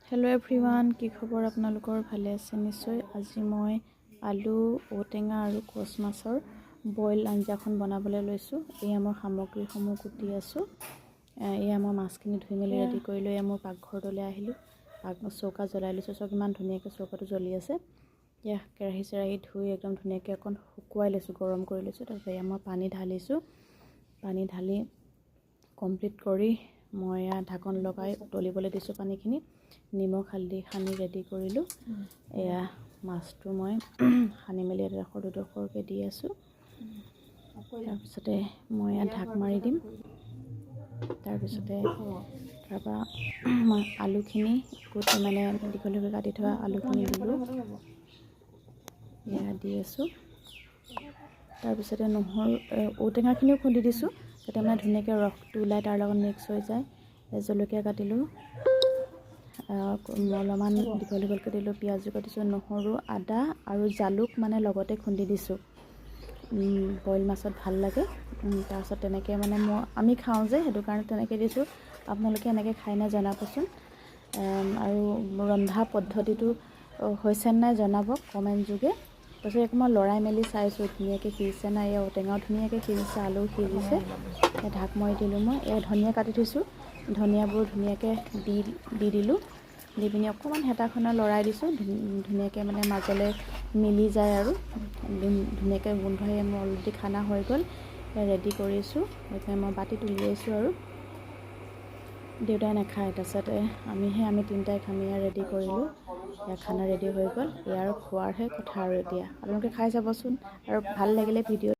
Hello' everyone, কি খবৰ আপোনালোকৰ? ভালে আছে নিশ্চয়। আজি মই আলু, ঔটেঙা আৰু কচ মাছৰ বইল আঞ্জাখন বনাবলৈ লৈছোঁ। এয়া মই সামগ্ৰীসমূহ কুটি আছোঁ। এয়া মই মাছখিনি ধুই মেলি ৰেডি কৰি লৈ মোৰ পাকঘৰটোলৈ আহিলোঁ। চৌকা জ্বলাই লৈছোঁ। চব ইমান ধুনীয়াকৈ চৌকাটো জ্বলি আছে। এয়া কেৰাহী চেৰাহী ধুই একদম ধুনীয়াকৈ অকণ শুকুৱাই লৈছোঁ, গৰম কৰি লৈছোঁ। তাৰপিছত এয়া মই পানী ঢালিছোঁ। পানী ঢালি কমপ্লিট কৰি মই ঢাকন লগাই উতলিবলৈ দিছোঁ পানীখিনি। নিমখ হালধি সানি ৰেডি কৰিলোঁ। এয়া মাছটো মই সানি মেলি এডোখৰ দুডোখৰকৈ দি আছোঁ। তাৰপিছতে মই ঢাক মাৰি দিম। তাৰপিছতে তাৰপৰা মই আলুখিনি মানে দীঘলীয়াকৈ কাটি থোৱা আলুখিনি দিলোঁ। এয়া দি আছোঁ। তাৰপিছতে ঔটেঙাখিনিও খুন্দি দিছোঁ, যাতে মানে ধুনীয়াকৈ ৰসটো ওলাই তাৰ লগত মিক্স হৈ যায়। জলকীয়া কাটিলোঁ, অলপমান দীঘলকৈ দিলোঁ, পিঁয়াজো কাটিছোঁ, নহৰু, আদা আৰু জালুক মানে লগতে খুন্দি দিছোঁ। বইল মাছত ভাল লাগে। তাৰপিছত তেনেকৈ মানে আমি খাওঁ যে, সেইটো কাৰণে তেনেকৈ দিছোঁ। আপোনালোকে এনেকৈ খাই নাই জনাবচোন। আৰু ৰন্ধা পদ্ধতিটো হৈছে নাই জনাব কমেণ্ট যোগে। তাৰপিছত একো মই লৰাই মেলি চাইছোঁ ধুনীয়াকৈ সিজিছে নাই। এই ঔটেঙাও ধুনীয়াকৈ সিজিছে, আলুও সিজিছে। ঢাক মাৰি দিলোঁ মই। ধনিয়া কাটি থৈছোঁ, ধনিয়াবোৰ ধুনীয়াকৈ দি দিলোঁ। দি পিনি অকণমান হেতাখনে লৰাই দিছোঁ, ধুনীয়াকৈ মানে মাজলৈ মিলি যায় আৰু ধুনীয়াকৈ গোন্ধই মোৰ অলৰেডি খানা হৈ গ'ল। ৰেডি কৰিছোঁ। সেইকাৰণে মই বাতিত উলিয়াইছোঁ আৰু দেউতাই নাখায়। তাৰপিছতে আমি তিনিটাই খাম। এয়া ৰেডি কৰিলোঁ। এয়া খানা ৰেডি হৈ গ'ল। ইয়াৰ খোৱাৰহে কথা আৰু এতিয়া আপোনালোকে খাই চাবচোন। আৰু ভাল লাগিলে ভিডিঅ'